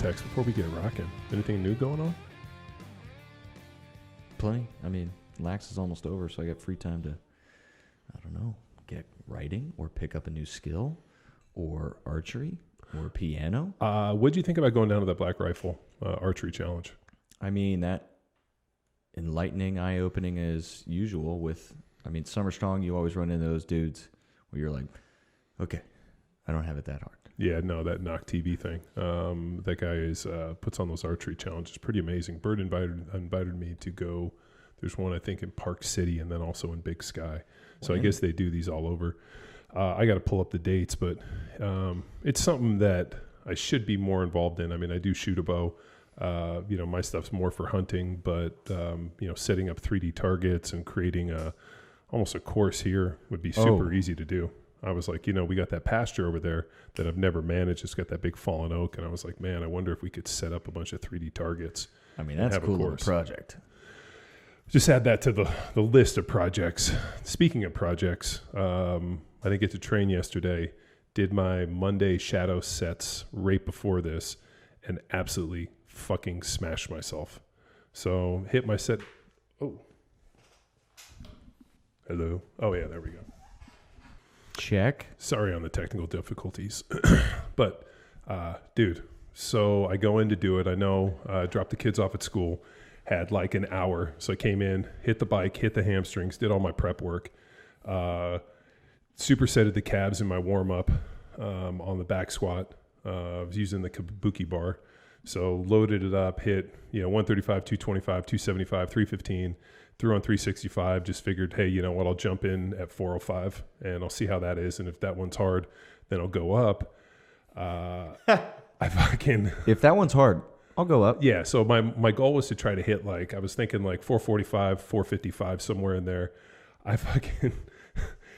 text before we get rocking. Anything new going on? Plenty. I mean, Lax is almost over, so I got free time to, I don't know, get writing or pick up a new skill or archery or piano. What do you think about going down to that Black Rifle archery challenge? I mean, that enlightening, eye-opening as usual with, I mean, Summer Strong, you always run into those dudes where you're like, okay, I don't have it that hard. Yeah, no, that Knock TV thing. That guy is puts on those archery challenges. Pretty amazing. Bird invited me to go. There's one, I think, in Park City and then also in Big Sky. So I guess they do these all over. I got to pull up the dates, but it's something that I should be more involved in. I mean, I do shoot a bow. My stuff's more for hunting, but, setting up 3D targets and creating almost a course here would be super easy to do. I was like, we got that pasture over there that I've never managed. It's got that big fallen oak. And I was like, man, I wonder if we could set up a bunch of 3D targets. I mean, that's a cool little project. Just add that to the list of projects. Speaking of projects, I didn't get to train yesterday. Did my Monday shadow sets right before this and absolutely fucking smashed myself. So hit my set. Oh. Hello. Oh, yeah, there we go. Check. Sorry on the technical difficulties. But, dude, so I go in to do it. I know, dropped the kids off at school, had like an hour. So I came in, hit the bike, hit the hamstrings, did all my prep work, supersetted the calves in my warm-up on the back squat. I was using the kabuki bar. So loaded it up, hit 135, 225, 275, 315, threw on 365, just figured, hey, you know what, I'll jump in at 405 and I'll see how that is. And if that one's hard, then I'll go up. If that one's hard, I'll go up. Yeah, so my goal was to try to hit I was thinking 445, 455, somewhere in there. I fucking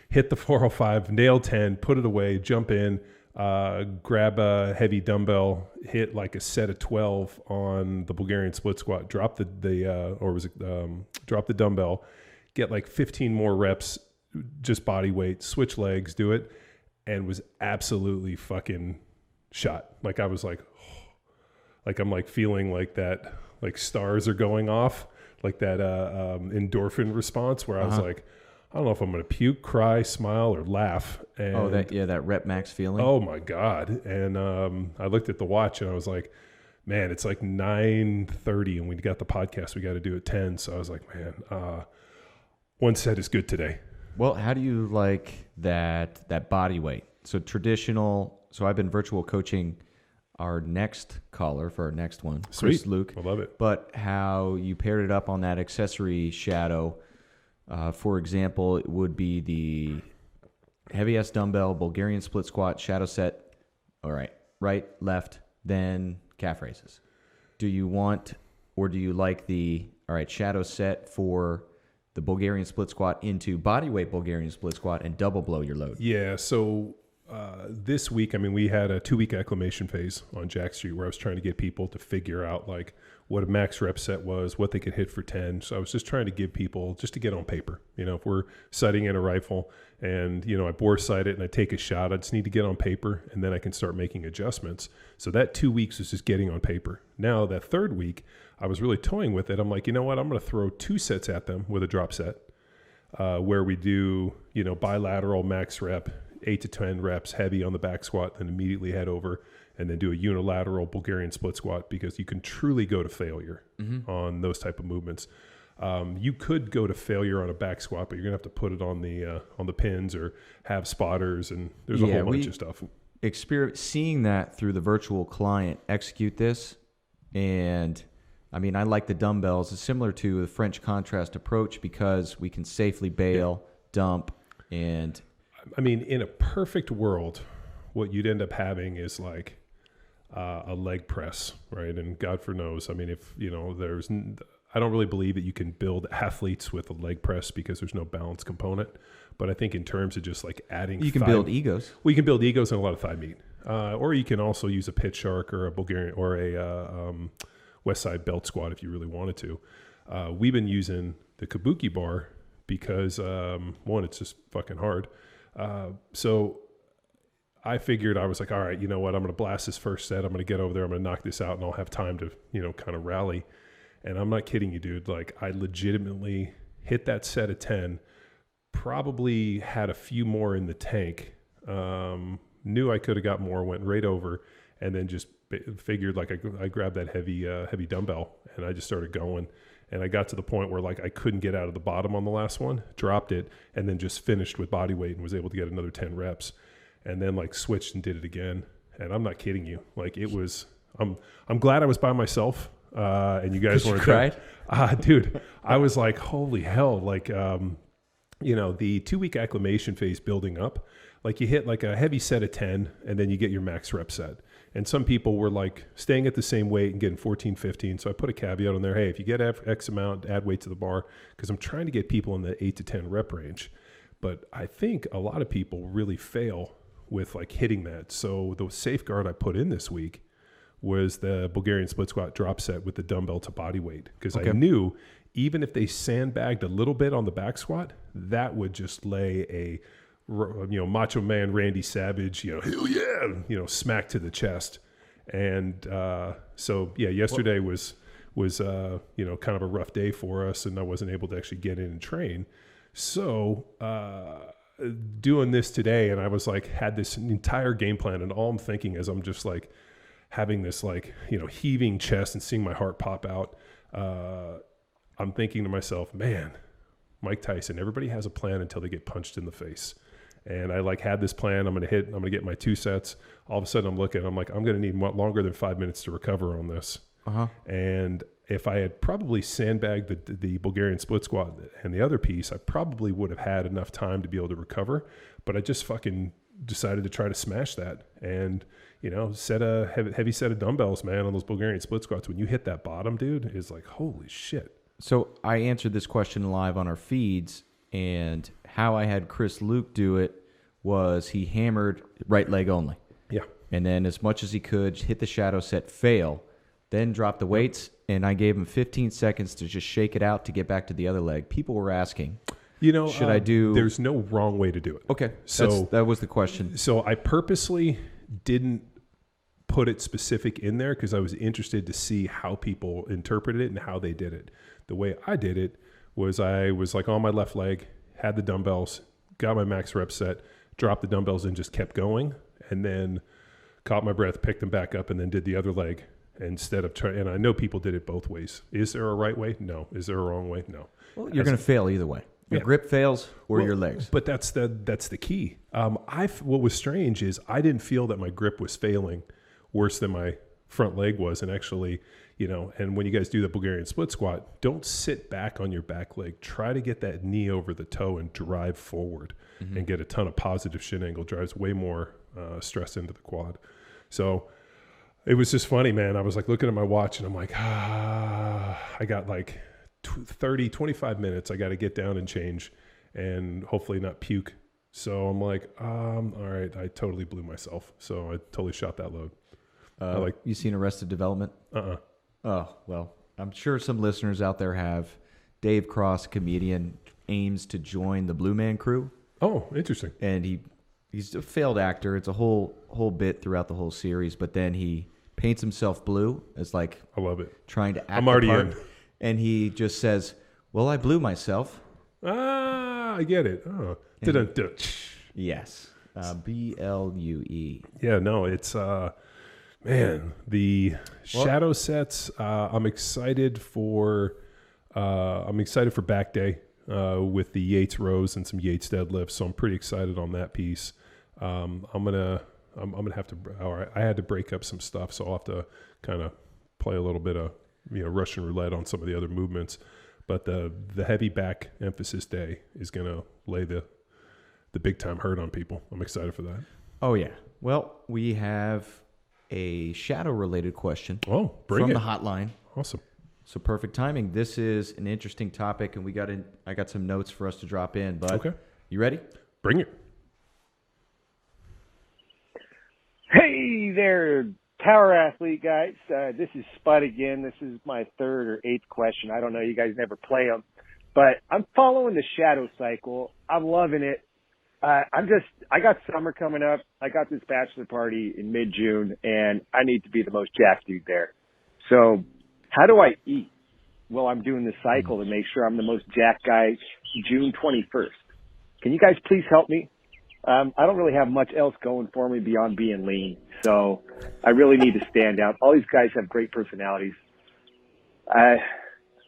hit the 405, nailed 10, put it away, jump in, grab a heavy dumbbell, hit like a set of 12 on the Bulgarian split squat, drop the dumbbell, get like 15 more reps, just body weight, switch legs, do it, and was absolutely fucking shot. Like I was like I'm like feeling like that, like stars are going off, like that endorphin response where I was like, I don't know if I'm going to puke, cry, smile, or laugh. And that rep max feeling. Oh my God. And I looked at the watch and I was like, man, it's like 9:30 and we got the podcast we got to do at 10. So I was like, man, one set is good today. Well, how do you like that body weight? So I've been virtual coaching our next caller for our next one, Chris Luke. I love it. But how you paired it up on that accessory shadow. For example, it would be the heavy-ass dumbbell, Bulgarian split squat, shadow set. All right, right, left, then calf raises. Do you want or do you like the, shadow set for the Bulgarian split squat into bodyweight Bulgarian split squat and double blow your load? Yeah, so this week, we had a 2-week acclimation phase on Jack Street where I was trying to get people to figure out what a max rep set was, what they could hit for 10. So I was just trying to give people just to get on paper. If we're sighting in a rifle and, I bore sight it and I take a shot, I just need to get on paper and then I can start making adjustments. So that 2 weeks was just getting on paper. Now that third week, I was really toying with it. I'm like, you know what? I'm going to throw 2 sets at them with a drop set where we do, bilateral max rep, 8 to 10 reps heavy on the back squat, then immediately head over and then do a unilateral Bulgarian split squat because you can truly go to failure on those type of movements. You could go to failure on a back squat, but you're gonna have to put it on the pins or have spotters, and there's a whole bunch of stuff. Seeing that through the virtual client execute this, and I like the dumbbells. It's similar to the French contrast approach because we can safely bail, dump, and in a perfect world, what you'd end up having is like a leg press, right? And God knows, if I don't really believe that you can build athletes with a leg press because there's no balance component. But I think in terms of just like adding, you can build egos. Well, you can build egos and a lot of thigh meat, or you can also use a pit shark or a Bulgarian or a West Side belt squat if you really wanted to. We've been using the kabuki bar because one, it's just fucking hard. So I figured I was like, all right, you know what? I'm going to blast this first set. I'm going to get over there. I'm going to knock this out, and I'll have time to, kind of rally. And I'm not kidding you, dude. Like, I legitimately hit that set of 10, probably had a few more in the tank. Knew I could have got more, went right over, and then just figured like I grabbed that heavy dumbbell, and I just started going. And I got to the point where like I couldn't get out of the bottom on the last one, dropped it, and then just finished with body weight and was able to get another 10 reps. And then like switched and did it again. And I'm not kidding you. Like it was, I'm glad I was by myself. And you guys weren't there. Dude, I was like, holy hell. Like, the 2-week acclimation phase building up, like you hit like a heavy set of 10 and then you get your max rep set. And some people were like staying at the same weight and getting 14, 15. So I put a caveat on there. Hey, if you get X amount, add weight to the bar, because I'm trying to get people in the 8 to 10 rep range. But I think a lot of people really fail with like hitting that. So the safeguard I put in this week was the Bulgarian split squat drop set with the dumbbell to body weight. Because I knew even if they sandbagged a little bit on the back squat, that would just lay a, Macho Man Randy Savage, hell yeah, smack to the chest. And yesterday was kind of a rough day for us, and I wasn't able to actually get in and train. So doing this today, and I was like, had this entire game plan, and all I'm thinking is I'm just like having this like, heaving chest and seeing my heart pop out. I'm thinking to myself, man, Mike Tyson, everybody has a plan until they get punched in the face. And I like had this plan. I'm going to get my 2 sets. All of a sudden I'm looking, I'm like, I'm going to need longer than 5 minutes to recover on this. And if I had probably sandbagged the Bulgarian split squat and the other piece, I probably would have had enough time to be able to recover. But I just fucking decided to try to smash that. And, set a heavy set of dumbbells, man, on those Bulgarian split squats. When you hit that bottom, dude, is like, holy shit. So I answered this question live on our feeds, and how I had Chris Luke do it was he hammered right leg only. Yeah. And then as much as he could, hit the shadow set, fail, then drop the weights, and I gave him 15 seconds to just shake it out to get back to the other leg. People were asking, should I do... There's no wrong way to do it. Okay. So that was the question. So I purposely didn't put it specific in there because I was interested to see how people interpreted it and how they did it. The way I did it was I was like on my left leg, had the dumbbells, got my max rep set, dropped the dumbbells and just kept going, and then caught my breath, picked them back up, and then did the other leg instead of trying. And I know people did it both ways. Is there a right way? No. Is there a wrong way? No. Well, you're going to fail either way. Your grip fails or your legs. But that's the key. What was strange is I didn't feel that my grip was failing worse than my front leg was. And actually, and when you guys do the Bulgarian split squat, don't sit back on your back leg. Try to get that knee over the toe and drive forward and get a ton of positive shin angle. Drives way more stress into the quad. So it was just funny, man. I was like looking at my watch and I'm like, I got like 25 minutes. I got to get down and change and hopefully not puke. So I'm like, all right, I totally blew myself. So I totally shot that load. You seen Arrested Development? Oh, well, I'm sure some listeners out there have. Dave Cross, comedian, aims to join the Blue Man Crew. Oh, interesting. And he's a failed actor. It's a whole bit throughout the whole series, but then he paints himself blue as like I love it. Trying to act I'm already the part, in. And he just says, "Well, I blew myself." I get it. Oh, yes, BLUE. Yeah, no, it's man, the shadow sets. I'm excited for back day with the Yates rows and some Yates deadlifts. So I'm pretty excited on that piece. I'm gonna have to. I had to break up some stuff, so I'll have to kind of play a little bit of Russian roulette on some of the other movements. But the heavy back emphasis day is gonna lay the big time hurt on people. I'm excited for that. Oh yeah. Well, we have a shadow related question. Oh, from the hotline. Awesome. So perfect timing. This is an interesting topic, and I got some notes for us to drop in. But okay, you ready? Bring it. Hey there, power athlete guys. This is Spud again. This is my 3rd or 8th question. I don't know. You guys never play them, but I'm following the shadow cycle. I'm loving it. I got summer coming up. I got this bachelor party in mid-June, and I need to be the most jacked dude there. So how do I eat while I'm doing this cycle to make sure I'm the most jacked guy June 21st? Can you guys please help me? I don't really have much else going for me beyond being lean, so I really need to stand out. All these guys have great personalities. I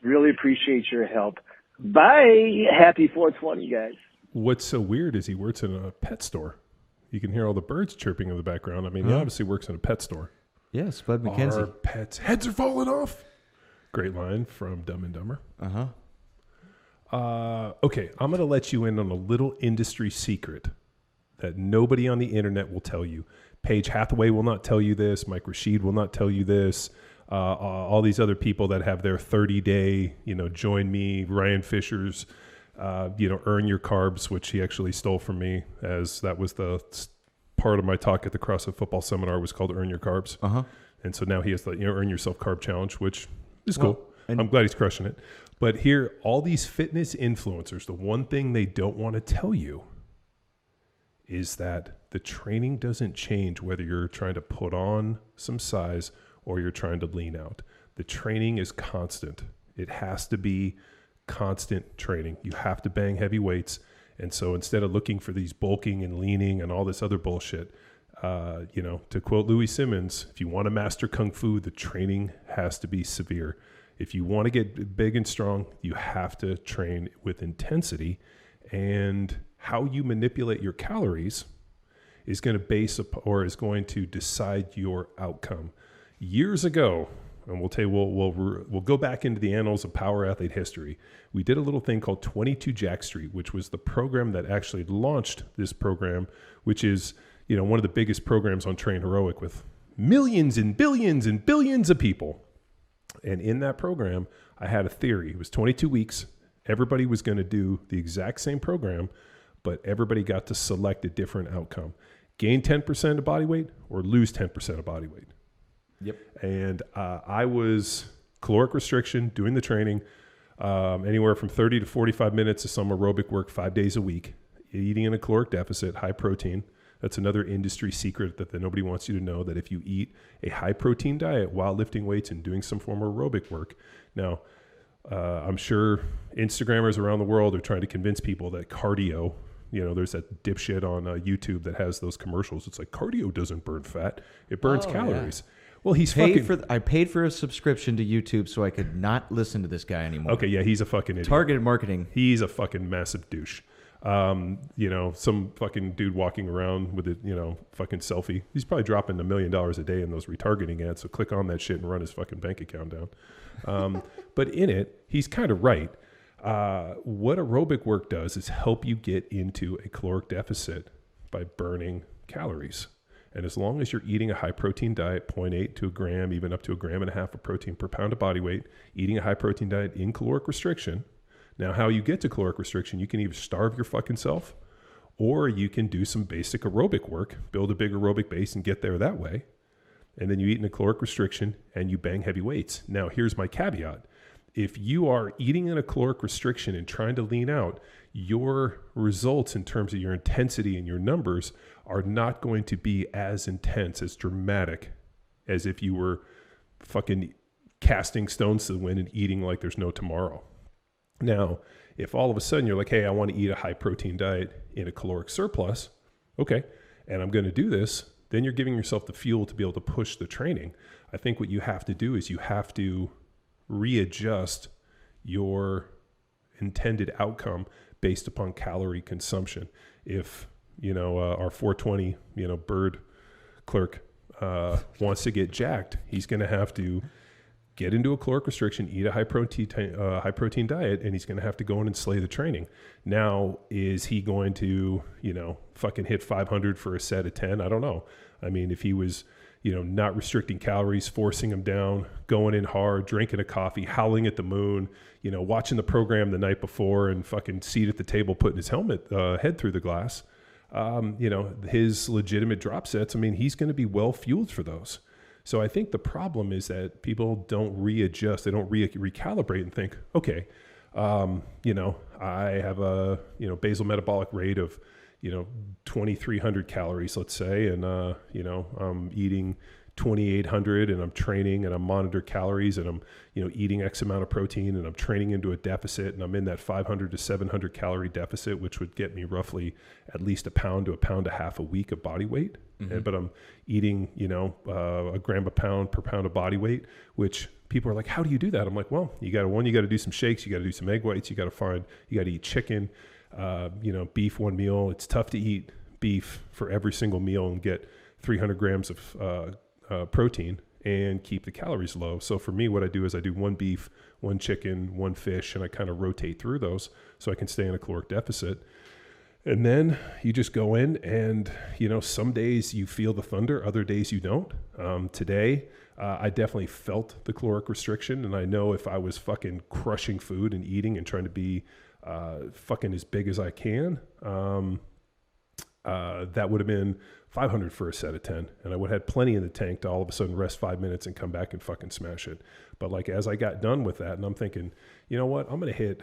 really appreciate your help. Bye. Happy 420, guys. What's so weird is he works in a pet store. You can hear all the birds chirping in the background. I mean, he obviously works in a pet store. Yeah, Spud McKenzie. Our pets' heads are falling off. Great line from Dumb and Dumber. Okay, I'm going to let you in on a little industry secret that nobody on the internet will tell you. Paige Hathaway will not tell you this. Mike Rashid will not tell you this. All these other people that have their 30-day, join me, Ryan Fisher's, earn your carbs, which he actually stole from me, as that was the part of my talk at the CrossFit Football Seminar was called Earn Your Carbs. And so now he has the Earn Yourself Carb Challenge, which is cool. I'm glad he's crushing it. But here, all these fitness influencers, the one thing they don't want to tell you is that the training doesn't change whether you're trying to put on some size or you're trying to lean out. The training is constant. It has to be constant training. You have to bang heavy weights. And so instead of looking for these bulking and leaning and all this other bullshit, to quote Louis Simmons, if you want to master Kung Fu, the training has to be severe. If you want to get big and strong, you have to train with intensity. And how you manipulate your calories is going to decide your outcome. Years ago, and we'll go back into the annals of power athlete history. We did a little thing called 22 Jack Street, which was the program that actually launched this program, which is, one of the biggest programs on Train Heroic with millions and billions and billions of people. And in that program, I had a theory. It was 22 weeks. Everybody was going to do the exact same program, but everybody got to select a different outcome. Gain 10% of body weight or lose 10% of body weight. Yep. And I was caloric restriction, doing the training, anywhere from 30 to 45 minutes of some aerobic work 5 days a week, eating in a caloric deficit, high protein. That's another industry secret that nobody wants you to know, that if you eat a high protein diet while lifting weights and doing some form of aerobic work. Now, I'm sure Instagrammers around the world are trying to convince people that cardio, there's that dipshit on YouTube that has those commercials. It's like, cardio doesn't burn fat. It burns calories. Yeah. Well, I paid for a subscription to YouTube so I could not listen to this guy anymore. Okay, yeah, he's a fucking idiot. Targeted marketing. He's a fucking massive douche. Some fucking dude walking around with a, fucking selfie. He's probably dropping $1 million a day in those retargeting ads. So click on that shit and run his fucking bank account down. But in it, he's kind of right. What aerobic work does is help you get into a caloric deficit by burning calories. And as long as you're eating a high protein diet, 0.8 to a gram, even up to 1.5 grams of protein per pound of body weight, eating a high protein diet in caloric restriction. Now, how you get to caloric restriction, you can either starve your fucking self, or you can do some basic aerobic work, build a big aerobic base and get there that way. And then you eat in a caloric restriction and you bang heavy weights. Now, here's my caveat. If you are eating in a caloric restriction and trying to lean out, your results in terms of your intensity and your numbers are not going to be as intense, as dramatic as if you were fucking casting stones to the wind and eating like there's no tomorrow. Now, if all of a sudden you're like, hey, I want to eat a high protein diet in a caloric surplus, okay, and I'm going to do this, then you're giving yourself the fuel to be able to push the training. I think what you have to do is you have to readjust your intended outcome based upon calorie consumption. If, our 420, bird clerk wants to get jacked, he's going to have to get into a caloric restriction, eat a high protein diet, and he's going to have to go in and slay the training. Now, is he going to, fucking hit 500 for a set of 10? I don't know. I mean, if he was, not restricting calories, forcing them down, going in hard, drinking a coffee, howling at the moon, watching the program the night before and fucking seat at the table, putting his head through the glass, his legitimate drop sets, I mean, he's going to be well fueled for those. So I think the problem is that people don't readjust. They don't recalibrate and think, okay, I have a, basal metabolic rate of, 2,300 calories, let's say, and I'm eating 2,800, and I'm training, and I'm monitor calories, and I'm eating X amount of protein, and I'm training into a deficit, and I'm in that 500 to 700 calorie deficit, which would get me roughly at least a pound to a pound and a half a week of body weight. But I'm eating a gram a pound per pound of body weight, which people are like, how do you do that? I'm like, well, you got to do some shakes, you got to do some egg whites, you got to eat chicken, beef one meal. It's tough to eat beef for every single meal and get 300 grams of protein and keep the calories low. So for me, what I do is I do one beef, one chicken, one fish, and I kind of rotate through those so I can stay in a caloric deficit. And then you just go in and, some days you feel the thunder, other days you don't. Today, I definitely felt the caloric restriction. And I know if I was fucking crushing food and eating and trying to be fucking as big as I can, that would have been 500 for a set of 10. And I would have had plenty in the tank to all of a sudden rest 5 minutes and come back and fucking smash it. But like, as I got done with that, and I'm thinking, you know what, I'm going to hit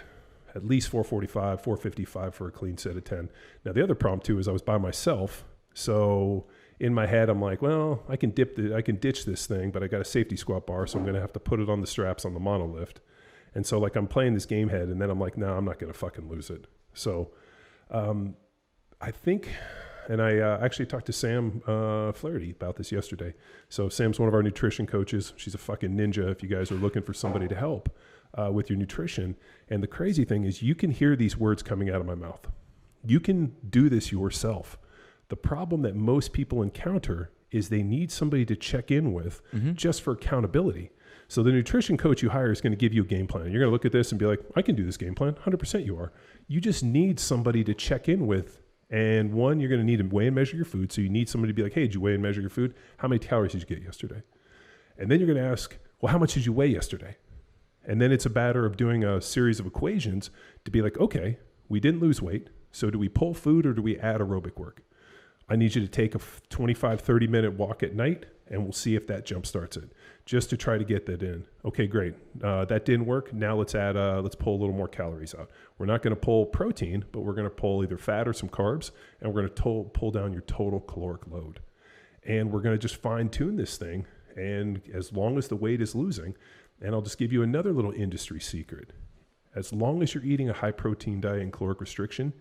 at least 445, 455 for a clean set of 10. Now, the other problem too is I was by myself. So in my head, I'm like, well, I can ditch this thing, but I got a safety squat bar. So I'm going to have to put it on the straps on the monolift. And so like, I'm playing this game head, and then I'm like, no, I'm not going to fucking lose it. So I think, and I actually talked to Sam Flaherty about this yesterday. So Sam's one of our nutrition coaches. She's a fucking ninja if you guys are looking for somebody to help with your nutrition. And the crazy thing is you can hear these words coming out of my mouth. You can do this yourself. The problem that most people encounter is they need somebody to check in with just for accountability. So the nutrition coach you hire is going to give you a game plan. You're going to look at this and be like, I can do this game plan. 100% you are. You just need somebody to check in with. And one, you're going to need to weigh and measure your food. So you need somebody to be like, hey, did you weigh and measure your food? How many calories did you get yesterday? And then you're going to ask, well, how much did you weigh yesterday? And then it's a matter of doing a series of equations to be like, okay, we didn't lose weight. So do we pull food or do we add aerobic work? I need you to take a 25, 30-minute walk at night, and we'll see if that jump starts it, just to try to get that in. Okay, great. That didn't work. Now let's pull a little more calories out. We're not going to pull protein, but we're going to pull either fat or some carbs, and we're going to pull down your total caloric load. And we're going to just fine-tune this thing, and as long as the weight is losing, and I'll just give you another little industry secret. As long as you're eating a high-protein diet and caloric restriction,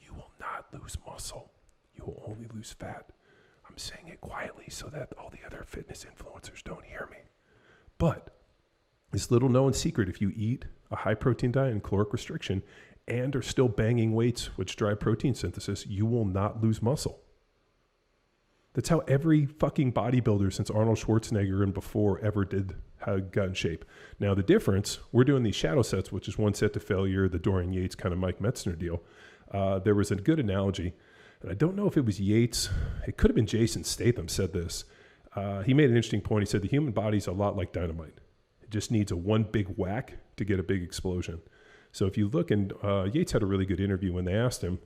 you will not lose muscle. You will only lose fat. I'm saying it quietly so that all the other fitness influencers don't hear me. But this little known secret, if you eat a high protein diet and caloric restriction and are still banging weights, which drive protein synthesis, you will not lose muscle. That's how every fucking bodybuilder since Arnold Schwarzenegger and before ever got in shape. Now the difference, we're doing these shadow sets, which is one set to failure, the Dorian Yates kind of Mike Metzner deal. There was a good analogy. And I don't know if it was Yates. It could have been Jason Statham said this. He made an interesting point. He said the human body is a lot like dynamite. It just needs a one big whack to get a big explosion. So if you look, and Yates had a really good interview when they asked him,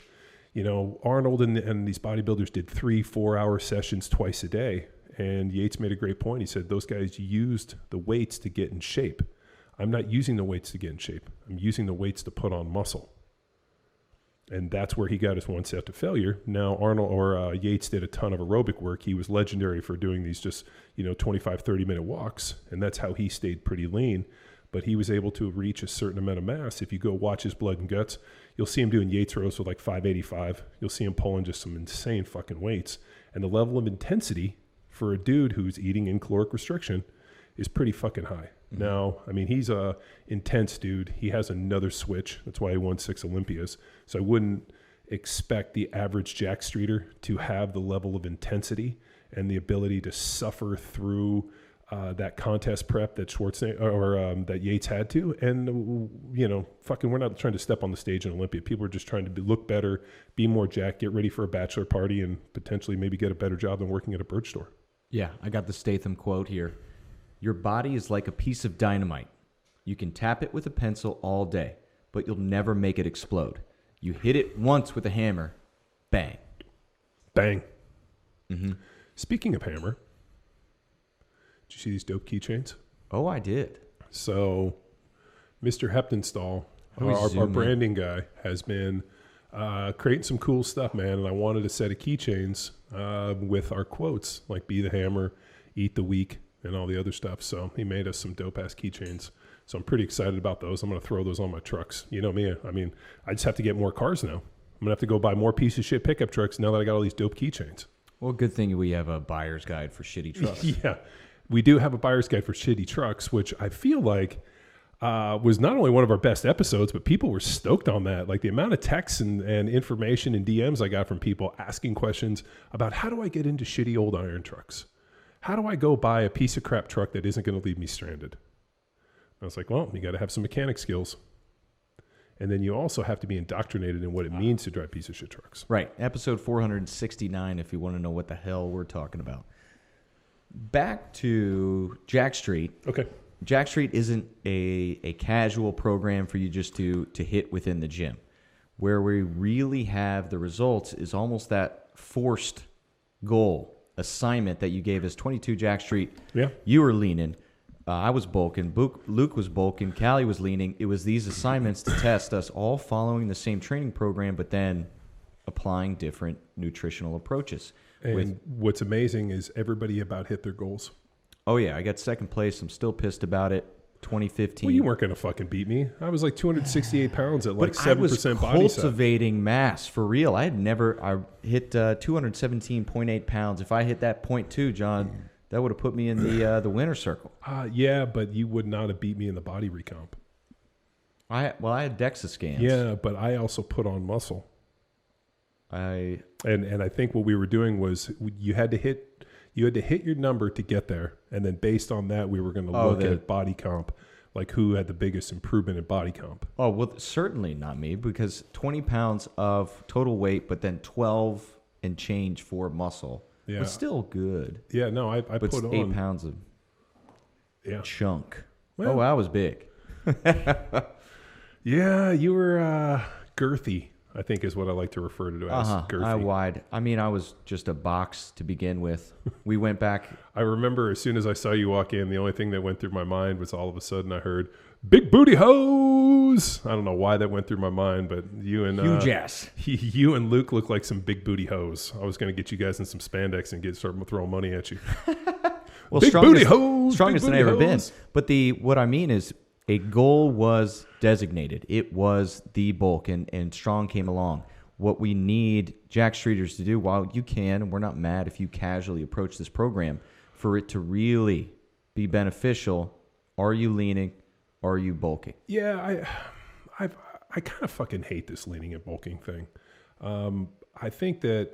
Arnold and these bodybuilders did 3-4 hour sessions twice a day. And Yates made a great point. He said those guys used the weights to get in shape. I'm not using the weights to get in shape. I'm using the weights to put on muscle. And that's where he got his one set to failure. Now, Yates did a ton of aerobic work. He was legendary for doing these just, 25, 30-minute walks. And that's how he stayed pretty lean. But he was able to reach a certain amount of mass. If you go watch his blood and guts, you'll see him doing Yates rows with like 585. You'll see him pulling just some insane fucking weights. And the level of intensity for a dude who's eating in caloric restriction is pretty fucking high. Mm-hmm. Now, I mean, he's a intense dude. He has another switch. That's why he won 6 Olympias. So I wouldn't expect the average Jack Streeter to have the level of intensity and the ability to suffer through that contest prep that Schwarzenegger or that Yates had to. And, we're not trying to step on the stage in Olympia. People are just trying to look better, be more jacked, get ready for a bachelor party, and potentially maybe get a better job than working at a bird store. Yeah, I got the Statham quote here. Your body is like a piece of dynamite. You can tap it with a pencil all day, but you'll never make it explode. You hit it once with a hammer, bang. Bang. Mm-hmm. Speaking of hammer, did you see these dope keychains? Oh, I did. So Mr. Heptonstall, our branding guy, has been creating some cool stuff, man. And I wanted a set of keychains with our quotes, like "Be the hammer, eat the weak," and all the other stuff. So he made us some dope ass keychains. So I'm pretty excited about those. I'm going to throw those on my trucks. You know me. I mean, I just have to get more cars now. I'm going to have to go buy more piece of shit pickup trucks now that I got all these dope keychains. Well, good thing we have a buyer's guide for shitty trucks. Yeah, we do have a buyer's guide for shitty trucks, which I feel like was not only one of our best episodes, but people were stoked on that. Like the amount of texts and information and DMs I got from people asking questions about how do I get into shitty old iron trucks? How do I go buy a piece of crap truck that isn't going to leave me stranded? I was like, well, you got to have some mechanic skills. And then you also have to be indoctrinated in what it means to drive piece of shit trucks. Right. Episode 469, if you want to know what the hell we're talking about. Back to Jack Street. Okay. Jack Street isn't a casual program for you just to hit within the gym. Where we really have the results is almost that forced goal assignment that you gave us. 22 Jack Street. Yeah. You were leaning. I was bulking. Luke was bulking. Callie was leaning. It was these assignments to test us all following the same training program, but then applying different nutritional approaches. And what's amazing is everybody about hit their goals. Oh, yeah. I got second place. I'm still pissed about it. 2015. Well, you weren't going to fucking beat me. I was like 268 pounds at like 7% I was body fat. cultivating mass for real. I hit 217.8 pounds. If I hit that 0.2, John, that would have put me in the winner circle. Yeah, but you would not have beat me in the body recomp. I had DEXA scans. Yeah, but I also put on muscle. And I think what we were doing was you had to hit your number to get there, and then based on that, we were going to look at body comp, like who had the biggest improvement in body comp. Oh, well, certainly not me, because 20 pounds of total weight, but then 12 and change for muscle was still good. Yeah, no, I put on 8 pounds of chunk. Well, I was big. Yeah, you were girthy, I think is what I like to refer to as girthy. I was just a box to begin with. We went back. I remember as soon as I saw you walk in, the only thing that went through my mind was all of a sudden I heard, "Big booty hose." I don't know why that went through my mind, but you and huge ass. You and Luke look like some big booty hose. I was going to get you guys in some spandex and start throwing money at you. Well, big booty hose, strongest big than booty I ever hose. been. But what I mean is, a goal was designated. It was the bulk, and strong came along. What we need Jack Streeters to do, while you can, and we're not mad if you casually approach this program, for it to really be beneficial, are you leaning? Are you bulking? Yeah, I kind of fucking hate this leaning and bulking thing. I think that,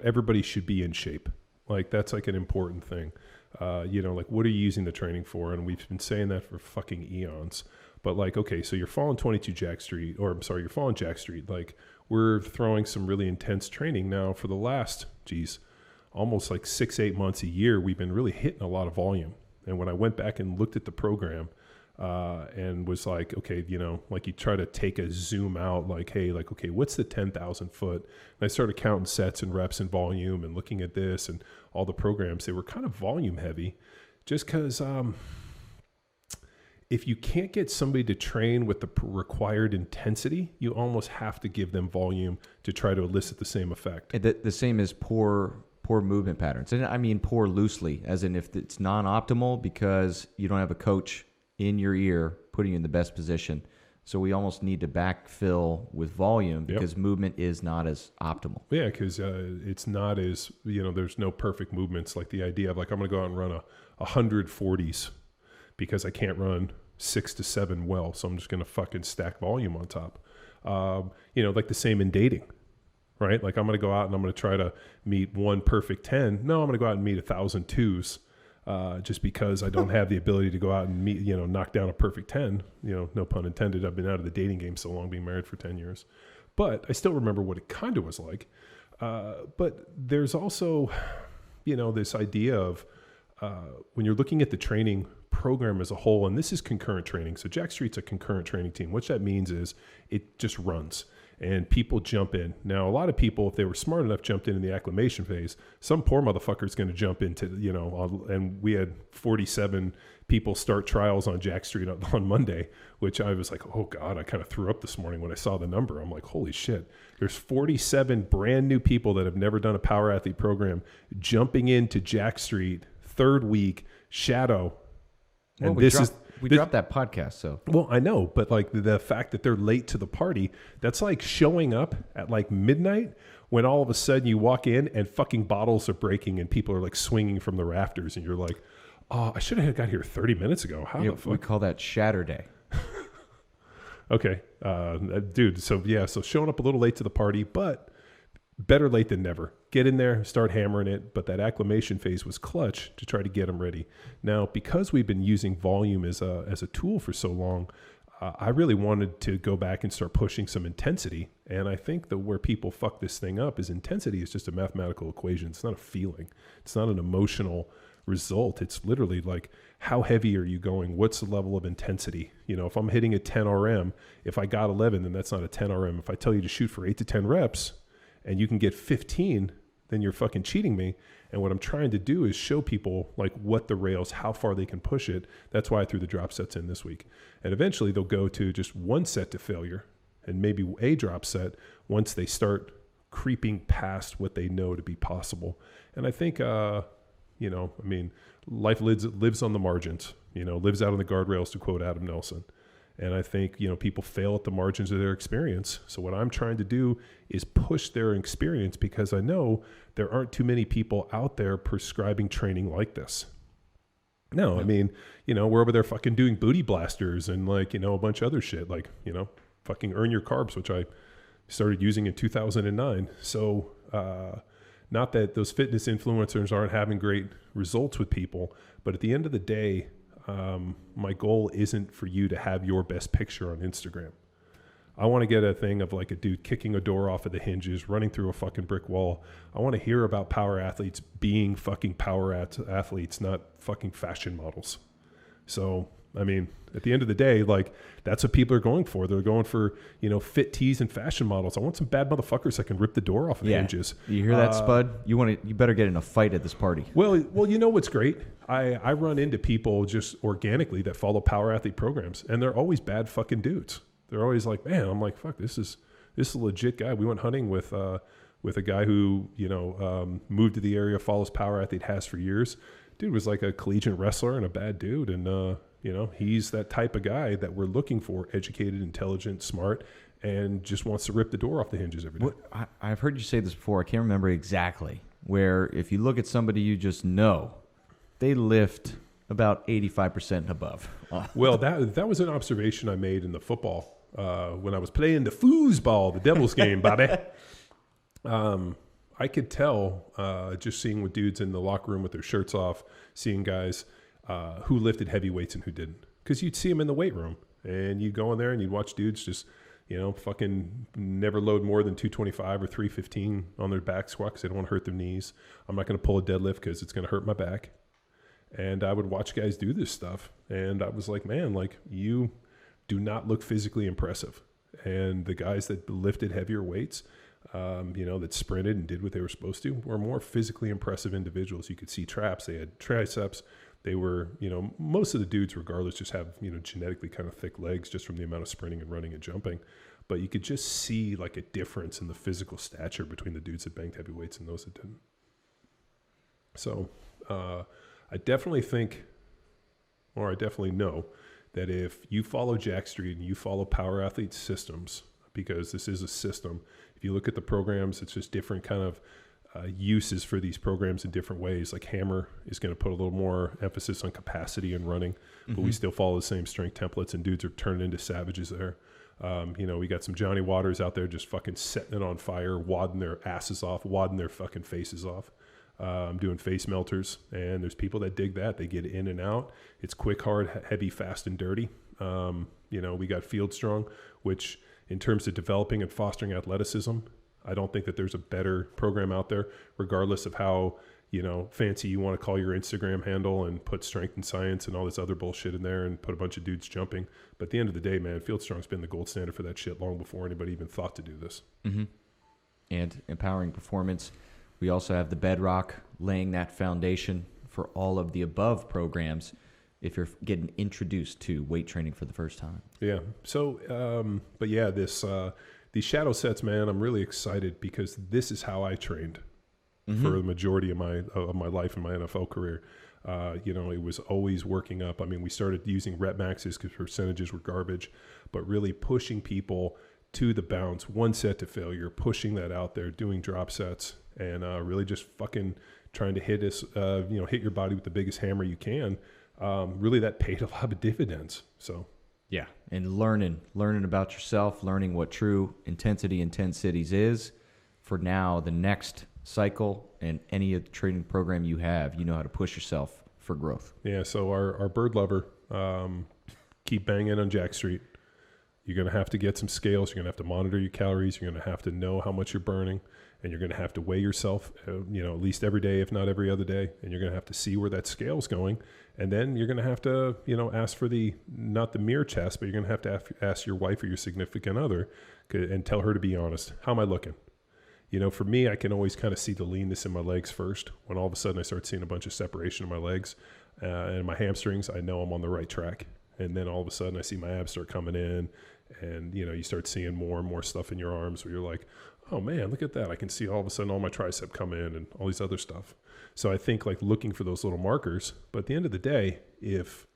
everybody should be in shape. Like, that's like an important thing. Like, what are you using the training for? And we've been saying that for fucking eons. But like, okay, so you're following 22 Jack Street, you're following Jack Street. Like, we're throwing some really intense training now for the last, almost like 6-8 months a year. We've been really hitting a lot of volume. And when I went back and looked at the program, and was like, okay, like you try to take a zoom out, like, hey, like, okay, what's the 10,000 foot? And I started counting sets and reps and volume and looking at this and all the programs. They were kind of volume heavy just because if you can't get somebody to train with the required intensity, you almost have to give them volume to try to elicit the same effect. The same as poor movement patterns. And I mean poor loosely, as in if it's non-optimal because you don't have a coach in your ear putting you in the best position. So we almost need to backfill with volume because movement is not as optimal. Yeah, because it's not as, there's no perfect movements. Like the idea of like, I'm going to go out and run 140s because I can't run 6 to 7 well. So I'm just going to fucking stack volume on top. Like the same in dating, right? Like I'm going to go out and I'm going to try to meet one perfect 10. No, I'm going to go out and meet 1,000 twos. Just because I don't have the ability to go out and meet, knock down a perfect 10, no pun intended. I've been out of the dating game so long, being married for 10 years, but I still remember what it kind of was like. But there's also, this idea of when you're looking at the training program as a whole, and this is concurrent training. So Jack Street's a concurrent training team. What that means is it just runs. and people jump in. Now, a lot of people, if they were smart enough, jumped in the acclimation phase. Some poor motherfucker's going to jump into, and we had 47 people start trials on Jack Street on Monday, which I was like, oh God, I kind of threw up this morning when I saw the number. I'm like, holy shit. There's 47 brand new people that have never done a power athlete program jumping into Jack Street, 3rd week, shadow. And we dropped that podcast, so. Well, I know, but like the fact that they're late to the party, that's like showing up at like midnight when all of a sudden you walk in and fucking bottles are breaking and people are like swinging from the rafters and you're like, oh, I should have got here 30 minutes ago. How the fuck? We call that Shatter Day. Okay, dude. So showing up a little late to the party, but better late than never. Get in there, start hammering it. But that acclimation phase was clutch to try to get them ready. Now, because we've been using volume as a tool for so long, I really wanted to go back and start pushing some intensity. And I think that where people fuck this thing up is intensity is just a mathematical equation. It's not a feeling. It's not an emotional result. It's literally like, how heavy are you going? What's the level of intensity? If I'm hitting a 10 RM, if I got 11, then that's not a 10 RM. If I tell you to shoot for 8 to 10 reps and you can get 15, then you're fucking cheating me. And what I'm trying to do is show people like what the rails, how far they can push it. That's why I threw the drop sets in this week. And eventually they'll go to just one set to failure and maybe a drop set once they start creeping past what they know to be possible. And I think, life lives on the margins, lives out on the guardrails, to quote Adam Nelson. And I think, people fail at the margins of their experience. So what I'm trying to do is push their experience because I know there aren't too many people out there prescribing training like this. No, I mean, we're over there fucking doing booty blasters and like, a bunch of other shit, like, fucking Earn Your Carbs, which I started using in 2009. So, not that those fitness influencers aren't having great results with people, but at the end of the day, my goal isn't for you to have your best picture on Instagram. I want to get a thing of like a dude kicking a door off of the hinges, running through a fucking brick wall. I want to hear about power athletes being fucking power athletes, not fucking fashion models. So, I mean, at the end of the day, like that's what people are going for. They're going for, fit tees and fashion models. I want some bad motherfuckers that can rip the door off of the hinges. You hear that, Spud? You better get in a fight at this party. Well, what's great? I run into people just organically that follow power athlete programs, and they're always bad fucking dudes. They're always like, man, I'm like, fuck, this is a legit guy. We went hunting with a guy who, moved to the area, follows power athlete, has for years. Dude was like a collegiate wrestler and a bad dude. And, he's that type of guy that we're looking for, educated, intelligent, smart, and just wants to rip the door off the hinges every day. I've heard you say this before. I can't remember exactly. Where if you look at somebody you just know, they lift about 85% and above. Well, that was an observation I made in the football when I was playing the foosball, the Devils game, Bobby. I could tell just seeing with dudes in the locker room with their shirts off, seeing guys who lifted heavy weights and who didn't. Because you'd see them in the weight room, and you'd go in there and you'd watch dudes just, fucking never load more than 225 or 315 on their back squat because they don't want to hurt their knees. I'm not going to pull a deadlift because it's going to hurt my back. And I would watch guys do this stuff, and I was like, man, like you do not look physically impressive. And the guys that lifted heavier weights, that sprinted and did what they were supposed to were more physically impressive individuals. You could see traps. They had triceps. They were, most of the dudes, regardless, just have, genetically kind of thick legs just from the amount of sprinting and running and jumping. But you could just see like a difference in the physical stature between the dudes that banged heavy weights and those that didn't. So I definitely think, or I definitely know, that if you follow Jack Street and you follow Power Athlete systems, because this is a system, if you look at the programs, it's just different kind of uses for these programs in different ways. Like Hammer is going to put a little more emphasis on capacity and running, but we still follow the same strength templates, and dudes are turning into savages there. We got some Johnny Waters out there just fucking setting it on fire, wadding their asses off, wadding their fucking faces off. Doing face melters, and there's people that dig that. They get in and out. It's quick, hard, heavy, fast, and dirty. We got Field Strong, which in terms of developing and fostering athleticism, I don't think that there's a better program out there, regardless of how fancy you want to call your Instagram handle and put strength and science and all this other bullshit in there and put a bunch of dudes jumping. But at the end of the day, man, Field Strong's been the gold standard for that shit long before anybody even thought to do this. Mm-hmm. And empowering performance. We also have the bedrock, laying that foundation for all of the above programs if you're getting introduced to weight training for the first time. Yeah. So, but yeah, these shadow sets, man, I'm really excited because this is how I trained for the majority of my life and my NFL career. It was always working up. I mean, we started using rep maxes because percentages were garbage, but really pushing people to the bounce, one set to failure, pushing that out there, doing drop sets, and really just fucking trying to hit your body with the biggest hammer you can. Really, that paid a lot of dividends. So. Yeah, and learning about yourself, learning what true intensity in 10 cities is for now, the next cycle, and any of the training program you have, you know how to push yourself for growth. Yeah, so our bird lover, keep banging on Jack Street. You're going to have to get some scales. You're going to have to monitor your calories. You're going to have to know how much you're burning, and you're going to have to weigh yourself, at least every day, if not every other day, and you're going to have to see where that scale's going. And then you're going to have to, ask for not the mirror test, but you're going to have to ask your wife or your significant other and tell her to be honest. How am I looking? For me, I can always kind of see the leanness in my legs first. When all of a sudden I start seeing a bunch of separation in my legs and my hamstrings, I know I'm on the right track. And then all of a sudden I see my abs start coming in, and, you start seeing more and more stuff in your arms where you're like, oh man, look at that. I can see all of a sudden all my tricep come in and all these other stuff. So I think looking for those little markers, but at the end of the day, if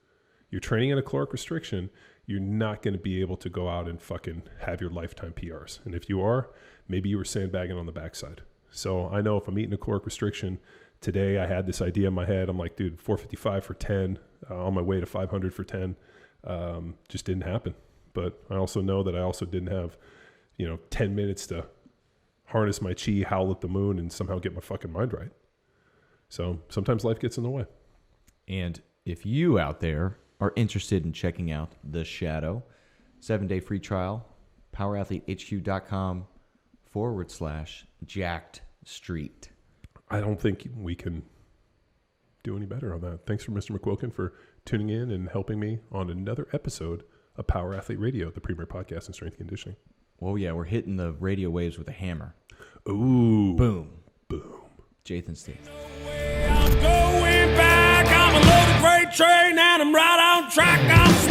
you're training in a caloric restriction, you're not going to be able to go out and fucking have your lifetime PRs. And if you are, maybe you were sandbagging on the backside. So I know if I'm eating a caloric restriction today, I had this idea in my head. I'm like, dude, 455 for 10, on my way to 500 for 10, just didn't happen. But I also know that I also didn't have, 10 minutes to harness my chi, howl at the moon, and somehow get my fucking mind right. So sometimes life gets in the way. And if you out there are interested in checking out The Shadow, 7-day free trial, powerathletehq.com/jacked street. I don't think we can do any better on that. Thanks for Mr. McQuilkin for tuning in and helping me on another episode of Power Athlete Radio, the premier podcast in strength conditioning. Oh yeah, we're hitting the radio waves with a hammer. Ooh. Boom. Boom. Jathan State. I'm going back. I'm a loaded freight train and I'm right on track. I'm